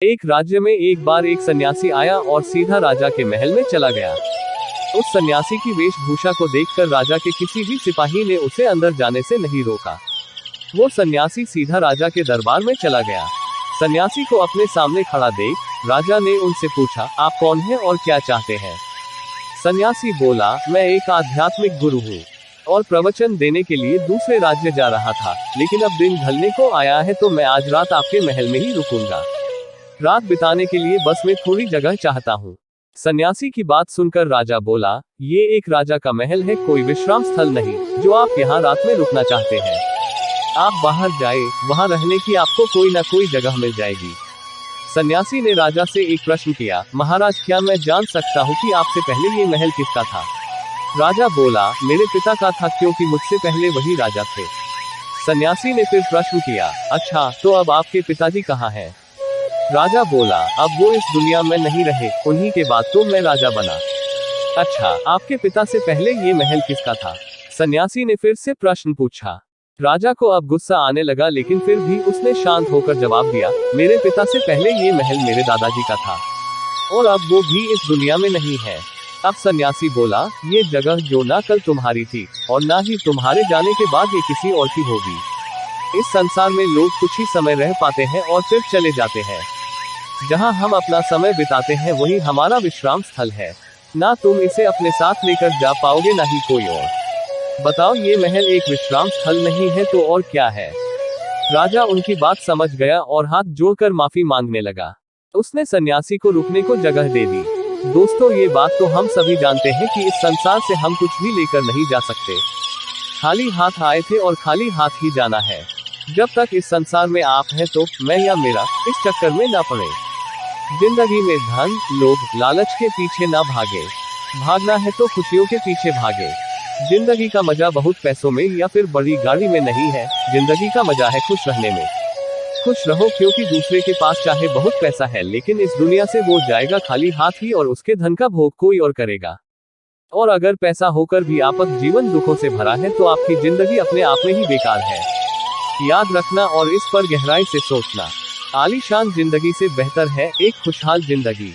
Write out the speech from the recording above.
एक राज्य में एक बार एक सन्यासी आया और सीधा राजा के महल में चला गया। उस सन्यासी की वेशभूषा को देखकर राजा के किसी भी सिपाही ने उसे अंदर जाने से नहीं रोका। वो सन्यासी सीधा राजा के दरबार में चला गया। सन्यासी को अपने सामने खड़ा देख राजा ने उनसे पूछा, आप कौन हैं और क्या चाहते हैं? सन्यासी बोला, मैं एक आध्यात्मिक गुरु हूँ और प्रवचन देने के लिए दूसरे राज्य जा रहा था, लेकिन अब दिन ढलने को आया है तो मैं आज रात आपके महल में ही रुकूंगा। रात बिताने के लिए बस में थोड़ी जगह चाहता हूँ। सन्यासी की बात सुनकर राजा बोला, ये एक राजा का महल है, कोई विश्राम स्थल नहीं, जो आप यहाँ रात में रुकना चाहते हैं। आप बाहर जाए, वहाँ रहने की आपको कोई ना कोई जगह मिल जाएगी। सन्यासी ने राजा से एक प्रश्न किया, महाराज क्या मैं जान सकता हूँ कि आपसे पहले ये महल किसका था? राजा बोला, मेरे पिता का था, क्योंकि मुझसे पहले वही राजा थे। सन्यासी ने फिर प्रश्न किया, अच्छा तो अब आपके पिताजी कहाँ हैं? राजा बोला, अब वो इस दुनिया में नहीं रहे, उन्हीं के बाद तो मैं राजा बना। अच्छा, आपके पिता से पहले ये महल किसका था? सन्यासी ने फिर से प्रश्न पूछा। राजा को अब गुस्सा आने लगा, लेकिन फिर भी उसने शांत होकर जवाब दिया, मेरे पिता से पहले ये महल मेरे दादाजी का था और अब वो भी इस दुनिया में नहीं है। अब सन्यासी बोला, ये जगह जो ना कल तुम्हारी थी और ना ही तुम्हारे जाने के बाद ये किसी और की होगी। इस संसार में लोग कुछ ही समय रह पाते हैं और फिर चले जाते हैं। जहाँ हम अपना समय बिताते हैं वही हमारा विश्राम स्थल है। ना तुम इसे अपने साथ लेकर जा पाओगे ना ही कोई और। बताओ, ये महल एक विश्राम स्थल नहीं है तो और क्या है? राजा उनकी बात समझ गया और हाथ जोड़कर माफी मांगने लगा। उसने सन्यासी को रुकने को जगह दे दी। दोस्तों, ये बात तो हम सभी जानते हैं कि इस संसार से हम कुछ भी लेकर नहीं जा सकते। खाली हाथ आए थे और खाली हाथ ही जाना है। जब तक इस संसार में आप हैं तो मैं या मेरा इस चक्कर में ना पड़े। जिंदगी में धन, लोभ, लालच के पीछे ना भागे। भागना है तो खुशियों के पीछे भागे। जिंदगी का मजा बहुत पैसों में या फिर बड़ी गाड़ी में नहीं है, जिंदगी का मजा है खुश रहने में। खुश रहो, क्योंकि दूसरे के पास चाहे बहुत पैसा है, लेकिन इस दुनिया से वो जाएगा खाली हाथ ही और उसके धन का भोग कोई और करेगा। और अगर पैसा होकर भी आपका जीवन दुखों से भरा है तो आपकी जिंदगी अपने आप में ही बेकार है। याद रखना और इस पर गहराई से सोचना। आलीशान जिंदगी से बेहतर है एक खुशहाल जिंदगी।